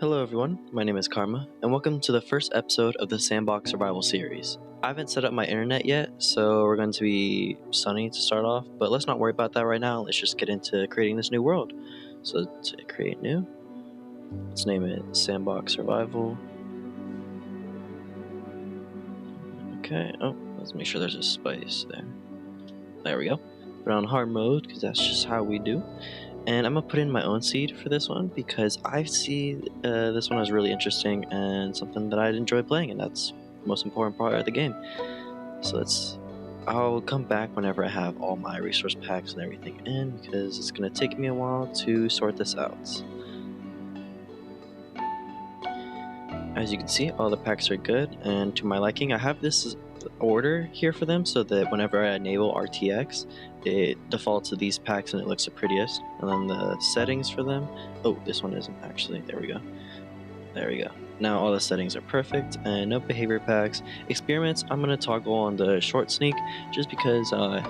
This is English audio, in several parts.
Hello everyone, my name is Karma, and welcome to the first episode of the Sandbox Survival Series. I haven't set up my internet yet, so we're going to be sunny to start off, but let's not worry about that right now. Let's just get into creating this new world. So to create new, let's name it Sandbox Survival. Okay, let's make sure there's a space there. There we go. Put it on hard mode, because that's just how we do. And I'm going to put in my own seed for this one because I see this one as really interesting and something that I'd enjoy playing, and that's the most important part of the game. So I'll come back whenever I have all my resource packs and everything in, because it's going to take me a while to sort this out. As you can see, all the packs are good, and to my liking, I have this order here for them so that whenever I enable RTX, it defaults to these packs and it looks the prettiest. And then the settings for them, this one isn't actually, there we go. Now all the settings are perfect and no behavior packs. Experiments, I'm going to toggle on the short sneak just because I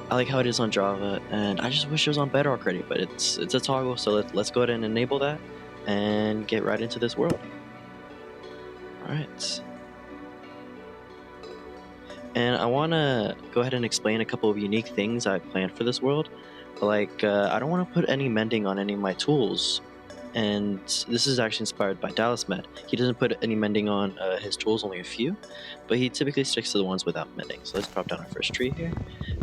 like how it is on Java, and I just wish it was on Bedrock already, but it's a toggle, so let's go ahead and enable that and get right into this world. Alright. And I want to go ahead and explain a couple of unique things I planned for this world. Like, I don't want to put any mending on any of my tools. And this is actually inspired by Dallas Med. He doesn't put any mending on his tools, only a few. But he typically sticks to the ones without mending. So let's drop down our first tree here.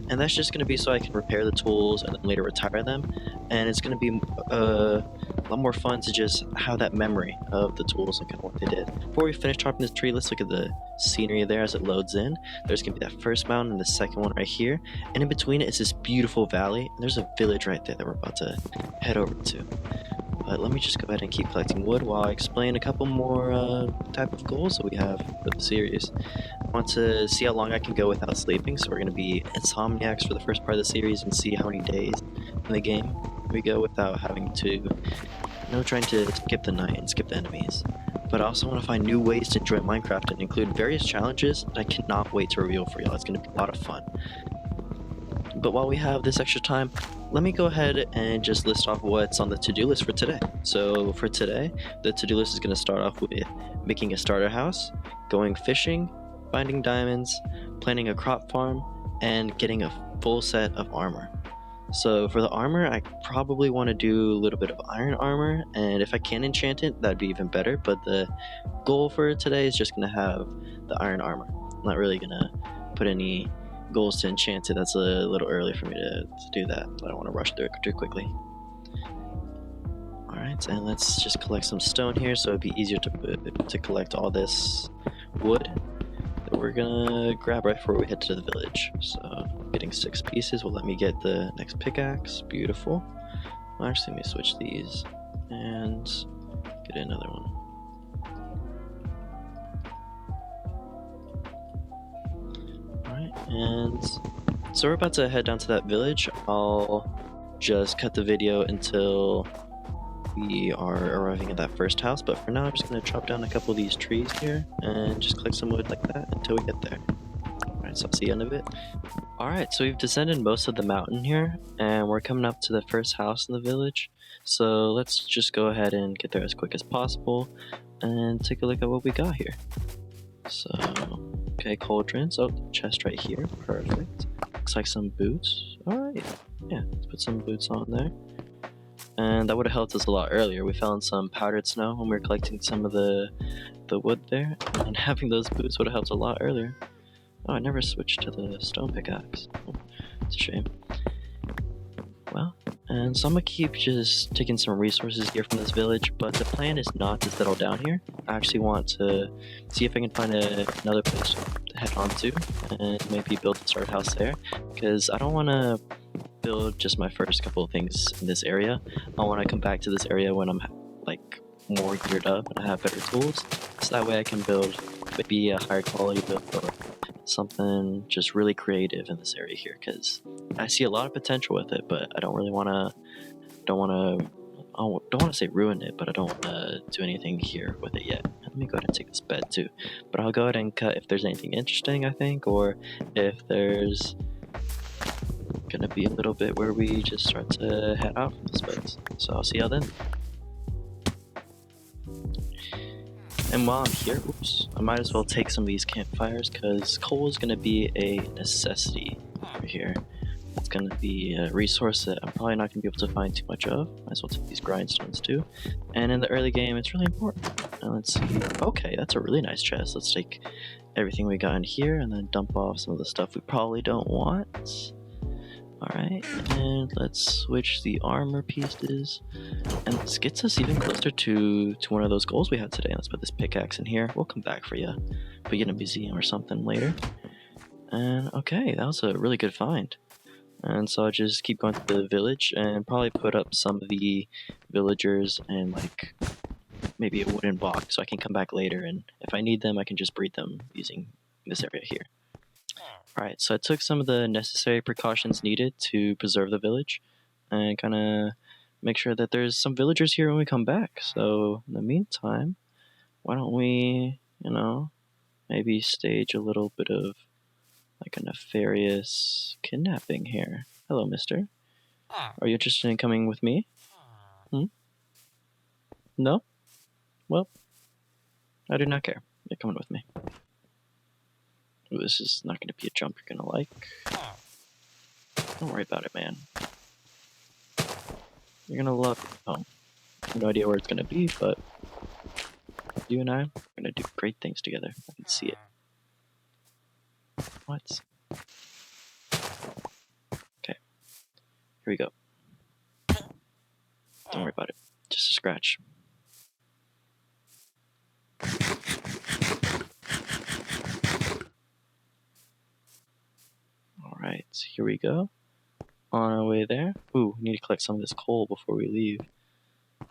And that's just going to be so I can repair the tools and then later retire them. And it's going to be a lot more fun to just have that memory of the tools and kind of what they did. Before we finish chopping this tree, let's look at the scenery there as it loads in. There's going to be that first mountain and the second one right here. And in between it is this beautiful valley. And there's a village right there that we're about to head over to. But let me just go ahead and keep collecting wood while I explain a couple more type of goals that we have for the series. I want to see how long I can go without sleeping, so we're going to be insomniacs for the first part of the series and see how many days in the game we go without having to, trying to skip the night and skip the enemies. But I also want to find new ways to enjoy Minecraft and include various challenges that I cannot wait to reveal for y'all. It's going to be a lot of fun. But while we have this extra time, let me go ahead and just list off what's on the to-do list for today. So for today, the to-do list is going to start off with making a starter house, going fishing, finding diamonds, planting a crop farm, and getting a full set of armor. So for the armor, I probably want to do a little bit of iron armor, and if I can enchant it, that'd be even better. But the goal for today is just going to have the iron armor. I'm not really going to put any goals to enchant it. That's a little early for me to do that. I don't want to rush through it too quickly. Alright, and let's just collect some stone here so it'd be easier to collect all this wood that we're gonna grab right before we head to the village. So getting 6 pieces will let me get the next pickaxe. Beautiful. Actually, let me switch these and get another one. And so we're about to head down to that village. I'll just cut the video until we are arriving at that first house, but for now I'm just going to chop down a couple of these trees here and just collect some wood like that until we get there. Alright, so that's the end of it. Alright, so we've descended most of the mountain here and we're coming up to the first house in the village. So let's just go ahead and get there as quick as possible and take a look at what we got here. So, okay, cauldrons. Chest right here. Perfect. Looks like some boots. Alright. Yeah, let's put some boots on there. And that would have helped us a lot earlier. We found some powdered snow when we were collecting some of the wood there. And having those boots would have helped a lot earlier. Oh, I never switched to the stone pickaxe. Oh, it's a shame. Well, and so I'm going to keep just taking some resources here from this village, but the plan is not to settle down here. I actually want to see if I can find another place to head on to and maybe build a start house there, because I don't want to build just my first couple of things in this area. I want to come back to this area when I'm like more geared up and I have better tools, so that way I can build maybe a higher quality build or something just really creative in this area here, because I see a lot of potential with it, but I don't really want to, don't want to say ruin it, but I don't want to do anything here with it yet. Let me go ahead and take this bed too, but I'll go ahead and cut if there's anything interesting, I think, or if there's gonna be a little bit where we just start to head out from this bed. So I'll see y'all then. And while I'm here, oops, I might as well take some of these campfires because coal is going to be a necessity over here. It's going to be a resource that I'm probably not going to be able to find too much of. Might as well take these grindstones too. And in the early game, it's really important. And let's see. Okay, that's a really nice chest. Let's take everything we got in here and then dump off some of the stuff we probably don't want. Alright, and let's switch the armor pieces. And this gets us even closer to one of those goals we had today. Let's put this pickaxe in here. We'll come back for you. Put you in a museum or something later. And okay, that was a really good find. And so I'll just keep going to the village and probably put up some of the villagers and like maybe a wooden box so I can come back later, and if I need them I can just breed them using this area here. Alright, so I took some of the necessary precautions needed to preserve the village and kind of make sure that there's some villagers here when we come back. So in the meantime, why don't we, maybe stage a little bit of like a nefarious kidnapping here. Hello, mister. Are you interested in coming with me? No? Well, I do not care. You're coming with me. Ooh, this is not going to be a jump you're going to like. Don't worry about it, man. You're going to love it. Oh, I have no idea where it's going to be, but you and I are going to do great things together. I can see it. What? Okay. Here we go. Don't worry about it. Just a scratch. Alright, here we go. On our way there. Ooh, we need to collect some of this coal before we leave.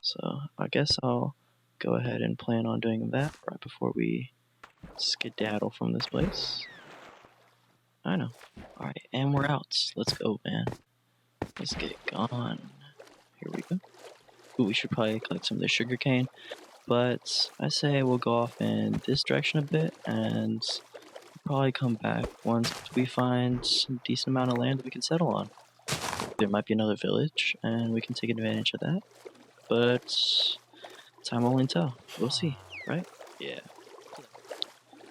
So I guess I'll go ahead and plan on doing that right before we skedaddle from this place. I know. Alright, and we're out. Let's go, man. Let's get it gone. Here we go. Ooh, we should probably collect some of this sugarcane. But I say we'll go off in this direction a bit and probably come back once we find some decent amount of land that we can settle on. There might be another village and we can take advantage of that. But time will only tell. We'll see, right? Yeah.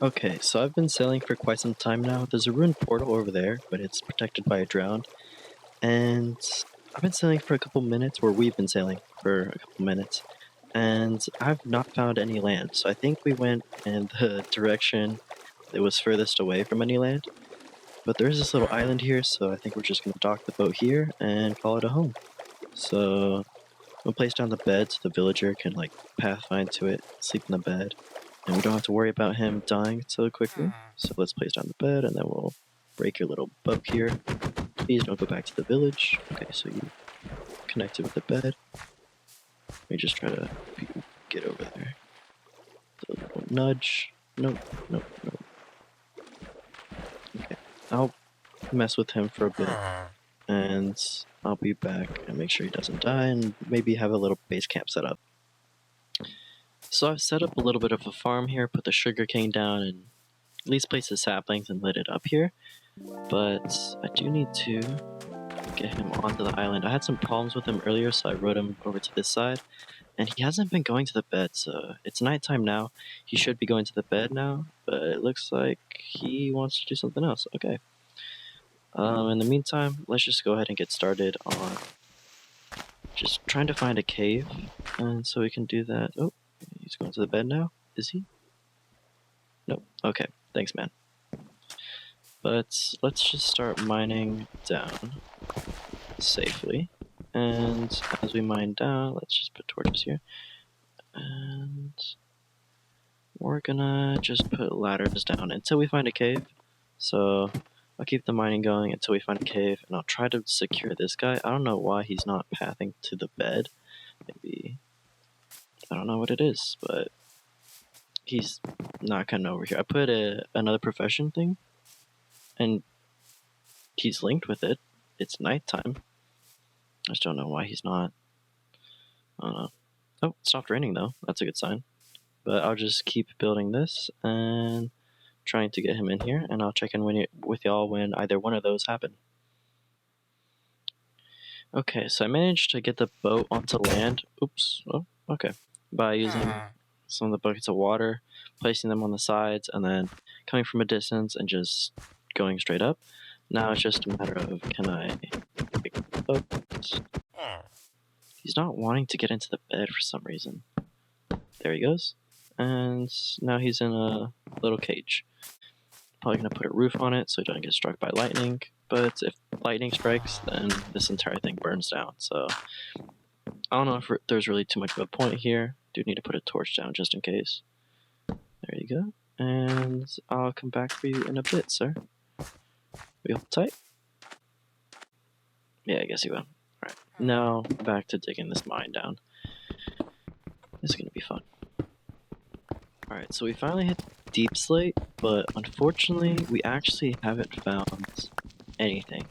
Okay, so I've been sailing for quite some time now. There's a ruined portal over there, but it's protected by a drown. And I've been sailing for a couple minutes, or we've been sailing for a couple minutes, and I've not found any land. So I think we went in the direction that was furthest away from any land. But there is this little island here, so I think we're just going to dock the boat here and call it a home. So we'll place down the bed so the villager can like pathfind to it, sleep in the bed, and we don't have to worry about him dying so quickly. So let's place down the bed and then we'll break your little boat here. Please don't go back to the village. Okay, so you connected with the bed. Let me just try to get over there. So a little nudge. Nope, nope, nope. Okay, I'll mess with him for a bit, and I'll be back and make sure he doesn't die, and maybe have a little base camp set up. So I've set up a little bit of a farm here, put the sugar cane down, and at least place the saplings and lit it up here. But I do need to get him onto the island. I had some problems with him earlier, so I rode him over to this side, and he hasn't been going to the bed, so it's nighttime now. He should be going to the bed now, but it looks like he wants to do something else. Okay. In the meantime, let's just go ahead and get started on just trying to find a cave, and so we can do that. Oh, he's going to the bed now? Is he? Nope. Okay, thanks, man. But let's just start mining down safely. And as we mine down, let's just put torches here. And we're gonna just put ladders down until we find a cave. So I'll keep the mining going until we find a cave, and I'll try to secure this guy. I don't know why he's not pathing to the bed. Maybe, I don't know what it is, but he's not coming over here. I put another profession thing, and he's linked with it. It's nighttime. I just don't know why he's not. I don't know. Oh, it stopped raining though. That's a good sign. But I'll just keep building this and trying to get him in here, and I'll check in with y'all when either one of those happen. Okay, so I managed to get the boat onto land. Oops. Oh, okay. By using some of the buckets of water, placing them on the sides, and then coming from a distance and just going straight up. Now it's just a matter of, can I pick it up? He's not wanting to get into the bed for some reason. There he goes. And now he's in a little cage. Probably going to put a roof on it so he doesn't get struck by lightning. But if lightning strikes, then this entire thing burns down. So I don't know if there's really too much of a point here. Do need to put a torch down just in case. There you go. And I'll come back for you in a bit, sir. We hold tight? Yeah, I guess he will. Alright, now back to digging this mine down. This is going to be fun. Alright, so we finally hit deep slate, but unfortunately we actually haven't found anything.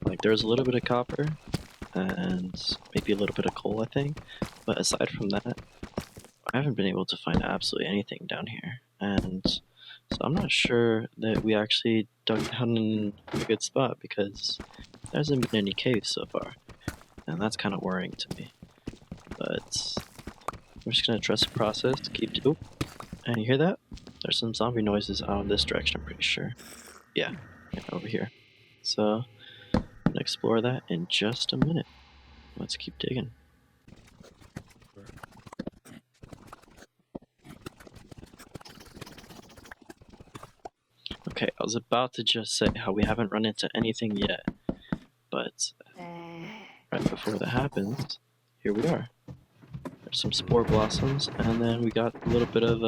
Like, there's a little bit of copper, and maybe a little bit of coal, I think, but aside from that, I haven't been able to find absolutely anything down here, and so I'm not sure that we actually dug down in a good spot, because there hasn't been any caves so far, and that's kind of worrying to me. But I'm just going to trust the process, keep to. And you hear that? There's some zombie noises out in this direction, I'm pretty sure. Yeah, over here. So I'm going to explore that in just a minute. Let's keep digging. Okay, I was about to just say how we haven't run into anything yet, but right before that happens, here we are. There's some spore blossoms, and then we got a little bit of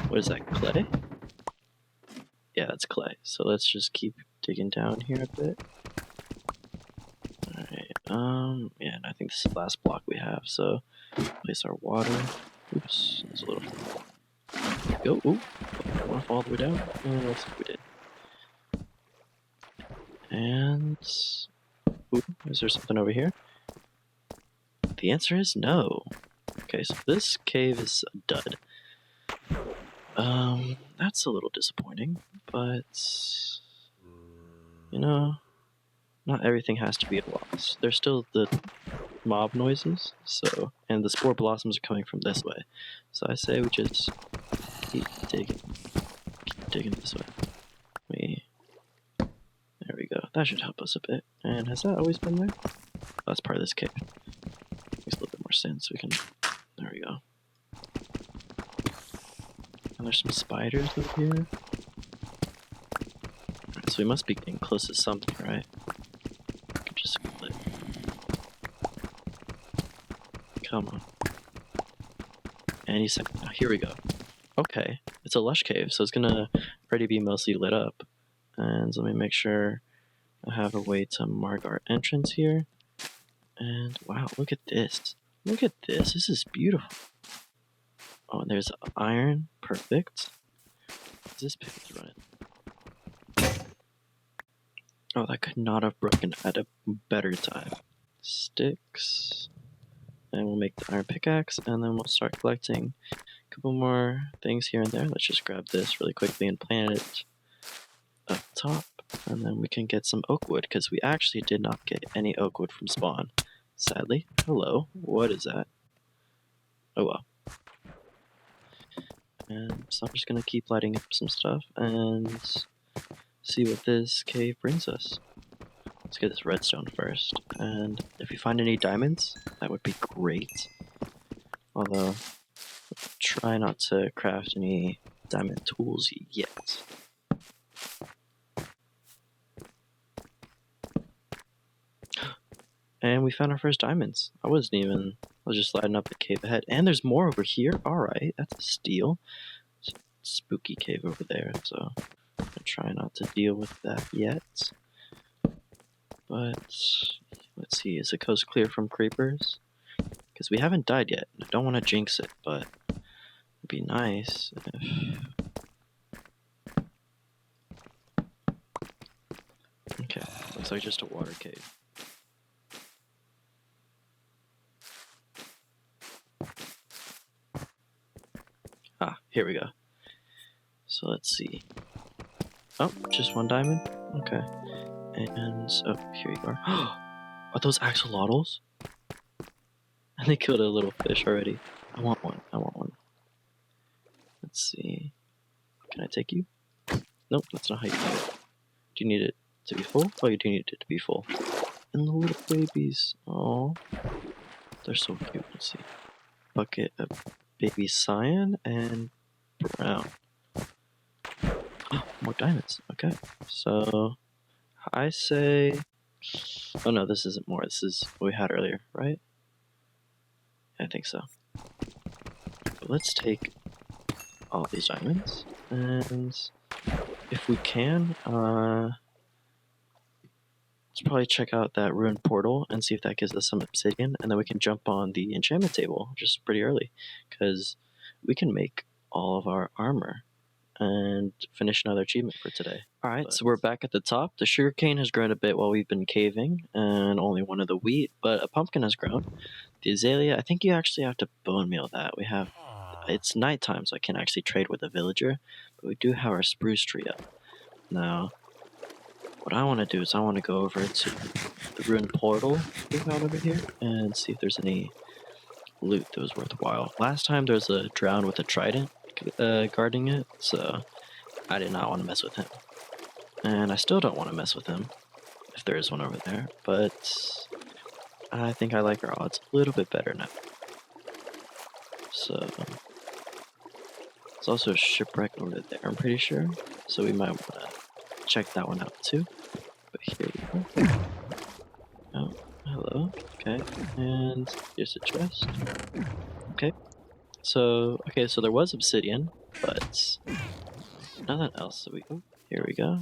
what is that, clay? Yeah, that's clay. So let's just keep digging down here a bit. Alright, yeah, and I think this is the last block we have, so place our water. Oops, there's a little. Go, ooh, I want to fall all the way down. Let's see if we did. And ooh, is there something over here? The answer is no. Okay, so this cave is a dud. That's a little disappointing, but you know, not everything has to be a loss. There's still the mob noises, so, and the spore blossoms are coming from this way. So I say we just keep digging this way. There we go. That should help us a bit. And has that always been there? Oh, that's part of this cave. Makes a little bit more sense. We can. There we go. And there's some spiders over here. Alright, so we must be getting close to something, right? Just flip. Come on. Any second. Oh, here we go. Okay, it's a lush cave, so it's gonna already be mostly lit up. And let me make sure I have a way to mark our entrance here. And wow, look at this. Look at this. This is beautiful. Oh, and there's iron. Perfect. This pivot's running. Oh, that could not have broken at a better time. Sticks. And we'll make the iron pickaxe, and then we'll start collecting a couple more things here and there. Let's just grab this really quickly and plant it up top. And then we can get some oak wood, because we actually did not get any oak wood from spawn. Sadly. Hello. What is that? Oh well. And so I'm just gonna keep lighting up some stuff and see what this cave brings us. Let's get this redstone first. And if we find any diamonds, that would be great. Although, try not to craft any diamond tools yet. And we found our first diamonds. I was just lighting up the cave ahead. And there's more over here. Alright, that's a steal. It's a spooky cave over there, so I'm gonna try not to deal with that yet. But let's see, is the coast clear from creepers? Because we haven't died yet. I don't want to jinx it, but it'd be nice if... Okay, looks like just a water cave. Ah, here we go. So let's see. Oh, just one diamond? Okay. And, oh, here you are. Are those axolotls? And they killed a little fish already. I want one. I want one. Let's see. Can I take you? Nope, that's not how you do it. Do you need it to be full? Oh, you do need it to be full. And the little babies. Oh, they're so cute. Let's see. Bucket of baby cyan and brown. Oh, more diamonds. Okay. So, I say... Oh no, this isn't more. This is what we had earlier, right? I think so. But let's take all these diamonds. And if we can, let's probably check out that ruined portal and see if that gives us some obsidian, and then we can jump on the enchantment table just pretty early, because we can make all of our armor and finish another achievement for today. Alright, so we're back at the top. The sugarcane has grown a bit while we've been caving, and only one of the wheat, but a pumpkin has grown. The azalea, I think you actually have to bone meal that. It's nighttime, so I can't actually trade with a villager, but we do have our spruce tree up. Now, what I want to do is I want to go over to the ruined portal we found over here and see if there's any loot that was worthwhile. Last time there was a drown with a trident guarding it, so I did not want to mess with him. And I still don't want to mess with him, if there is one over there, but I think I like our odds a little bit better now. So, there's also a shipwreck over there, I'm pretty sure, so we might want to check that one out too. But here we go. Oh, hello. Okay, and here's a chest. Okay. So there was obsidian, but nothing else. So here we go.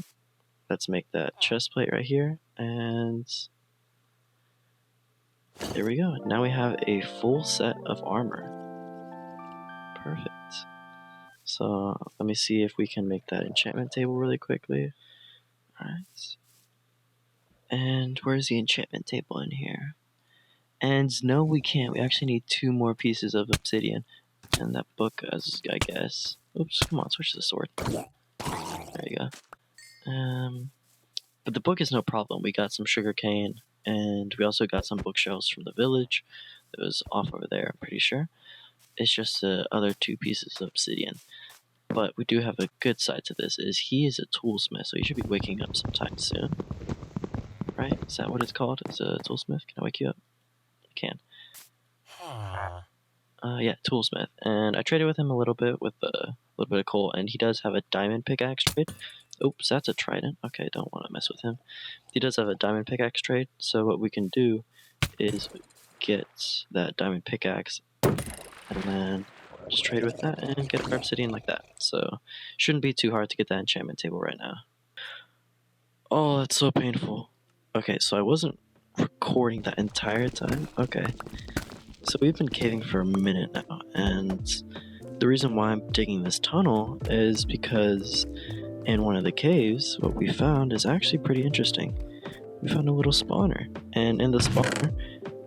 Let's make that chest plate right here, and there we go. Now we have a full set of armor. Perfect. So let me see if we can make that enchantment table really quickly. Alright. And where's the enchantment table in here? And no, we can't. We actually need 2 more pieces of obsidian. And that book, I guess. Oops, come on, switch to the sword. There you go. But the book is no problem. We got some sugarcane, and we also got some bookshelves from the village. That was off over there, I'm pretty sure. It's just the other 2 pieces of obsidian. But we do have a good side to this, is he is a toolsmith, so he should be waking up sometime soon. Right? Is that what it's called? Is a toolsmith? Can I wake you up? I can. Yeah, toolsmith. And I traded with him a little bit with a little bit of coal, and he does have a diamond pickaxe trade. Oops, that's a trident. Okay, don't want to mess with him. He does have a diamond pickaxe trade, so what we can do is get that diamond pickaxe, and then just trade with that and get our obsidian like that. So, shouldn't be too hard to get that enchantment table right now. Oh, that's so painful. Okay, so I wasn't recording that entire time? Okay. So we've been caving for a minute now, and the reason why I'm digging this tunnel is because in one of the caves, what we found is actually pretty interesting. We found a little spawner, and in the spawner,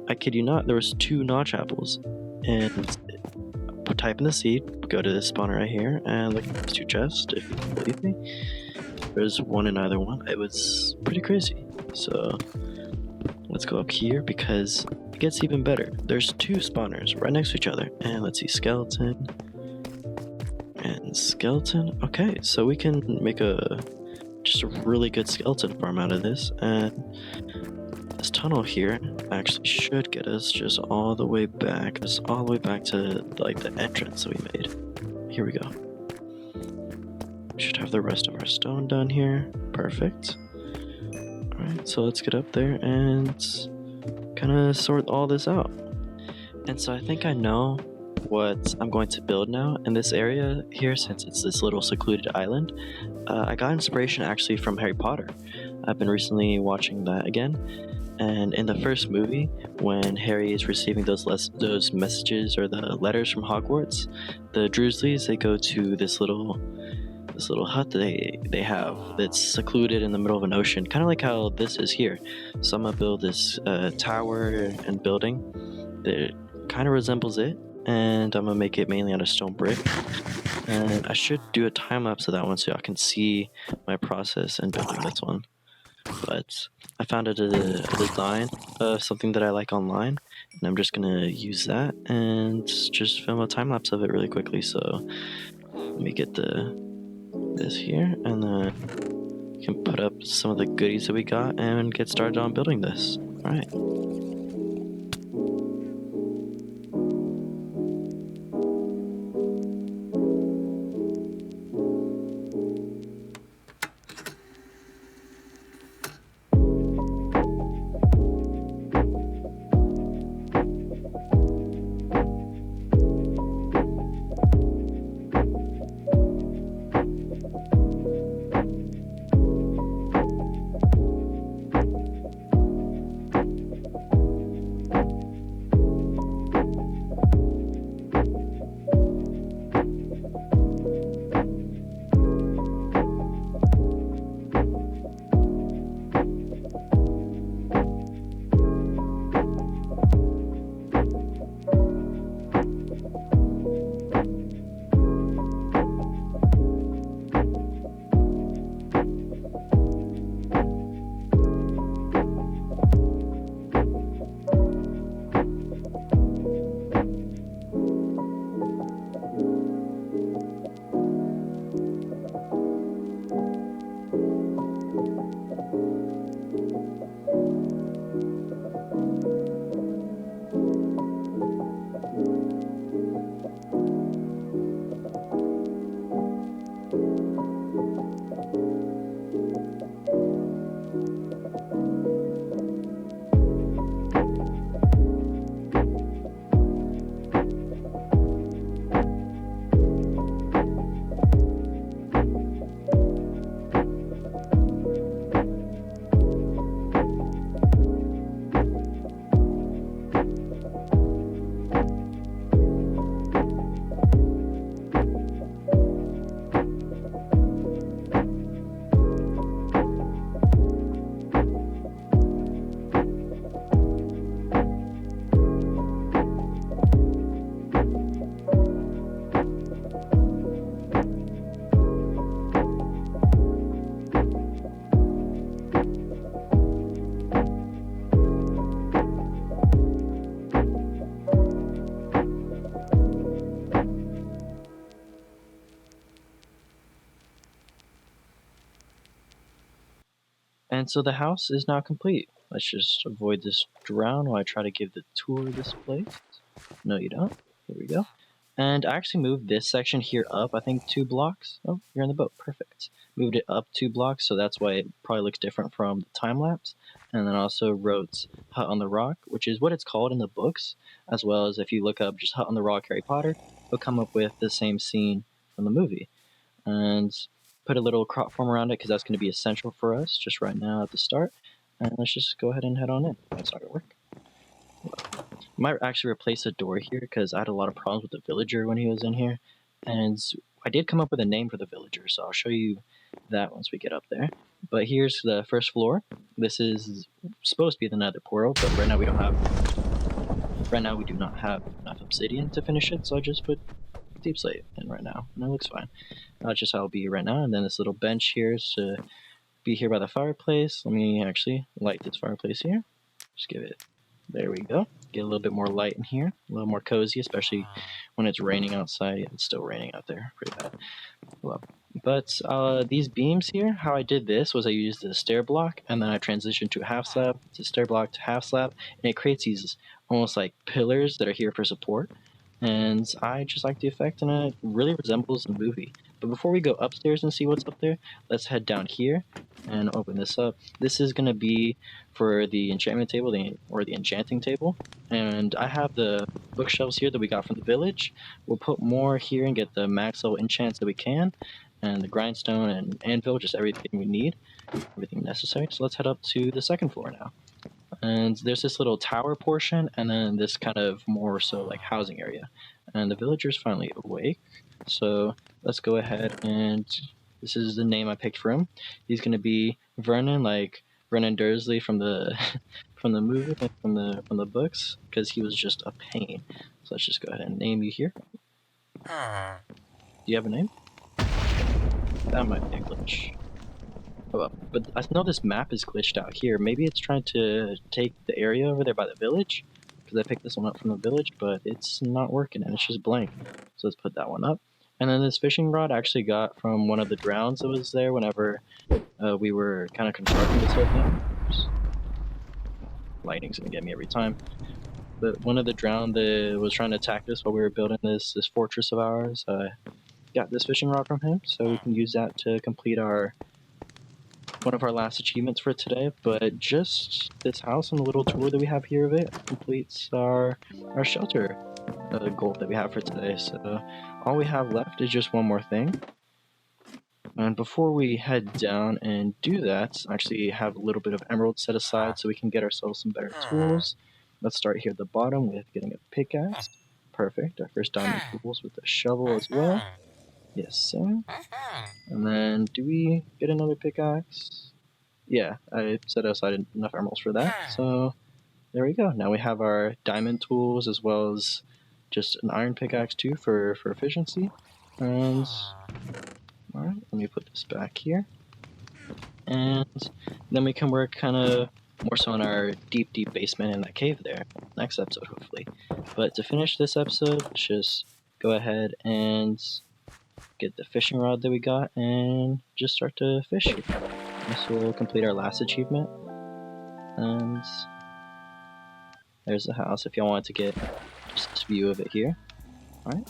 I kid you not, there was 2 notch apples. And type in the seed, go to this spawner right here, and look at these 2 chests, if you can believe me. There's one in either one. It was pretty crazy. So let's go up here because it gets even better. There's 2 spawners right next to each other, and let's see, skeleton and skeleton. Okay, so we can make just a really good skeleton farm out of this, and this tunnel here actually should get us just all the way back, to like the entrance that we made. Here we go. We should have the rest of our stone done here. Perfect. Alright, so let's get up there and kind of sort all this out. And so I think I know what I'm going to build now in this area here, since it's this little secluded island. I got inspiration actually from Harry Potter. I've been recently watching that again, and in the first movie, when Harry is receiving those messages or the letters from Hogwarts, the Dursleys, they go to this little hut they have that's secluded in the middle of an ocean, kind of like how this is here. So I'm gonna build this tower and building that kind of resembles it, and I'm gonna make it mainly out of stone brick. And I should do a time lapse of that one so y'all can see my process in building this one. but I found a design of something that I like online, and I'm just gonna use that and just film a time lapse of it really quickly. So let me get this here, and then we can put up some of the goodies that we got and get started on building this. All right. And so the house is now complete. Let's just avoid this drown while I try to give the tour of this place. No, you don't. Here we go. And I actually moved this section here up, I think 2 blocks. Oh, you're in the boat. Perfect. Moved it up 2 blocks, so that's why it probably looks different from the time lapse. And then also wrote Hut on the Rock, which is what it's called in the books, as well as if you look up just Hut on the Rock Harry Potter, it'll come up with the same scene from the movie. And put a little crop form around it because that's going to be essential for us just right now at the start. And let's just go ahead and head on in. That's not going to work. I might actually replace a door here because I had a lot of problems with the villager when he was in here. And I did come up with a name for the villager, so I'll show you that once we get up there. But here's the first floor. This is supposed to be the nether portal, but right now we do not have enough obsidian to finish it, so I just put deep slate in right now, and it looks fine. That's just how it'll be right now. And then this little bench here is to be here by the fireplace. Let me actually light this fireplace here. Just give it, there we go. Get a little bit more light in here, a little more cozy, especially when it's raining outside. It's still raining out there, pretty bad. Well, but these beams here, how I did this was I used the stair block, and then I transitioned to half slab, to stair block to half slab, and it creates these almost like pillars that are here for support. And I just like the effect, and it really resembles the movie. But before we go upstairs and see what's up there, let's head down here and open this up. This is going to be for the enchantment table, or the enchanting table. And I have the bookshelves here that we got from the village. We'll put more here and get the max level enchants that we can, and the grindstone and anvil, just everything we need, everything necessary. So let's head up to the second floor now. And there's this little tower portion, and then this kind of more so like housing area. And the villager's finally awake, so let's go ahead, and this is the name I picked for him. He's gonna be Vernon, like Vernon Dursley from the from the movie, from the books, because he was just a pain. So let's just go ahead and name you here. Do you have a name? That might be a glitch. Oh, but I know this map is glitched out here. Maybe it's trying to take the area over there by the village, because I picked this one up from the village, but it's not working and it's just blank. So let's put that one up. And then this fishing rod I actually got from one of the drowns that was there whenever we were kind of constructing this whole thing. Oops. Lighting's gonna get me every time. But one of the drowned that was trying to attack us while we were building this fortress of ours, got this fishing rod from him, so we can use that to complete one of our last achievements for today. But just this house and the little tour that we have here of it completes our shelter goal that we have for today. So all we have left is just one more thing. And before we head down and do that, actually have a little bit of emerald set aside so we can get ourselves some better tools. Let's start here at the bottom with getting a pickaxe. Perfect. Our first diamond tools with a shovel as well. Yes, sir. And then, do we get another pickaxe? Yeah, I set aside enough emeralds for that. So, there we go. Now we have our diamond tools as well as just an iron pickaxe too for efficiency. And, alright, let me put this back here. And then we can work kind of more so on our deep basement in that cave there. Next episode, hopefully. But to finish this episode, let's just go ahead and get the fishing rod that we got and just start to fish here. This will complete our last achievement. And there's the house if y'all want to get just this view of it here. Alright.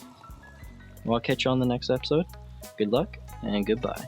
Well, I'll catch you on the next episode. Good luck and goodbye.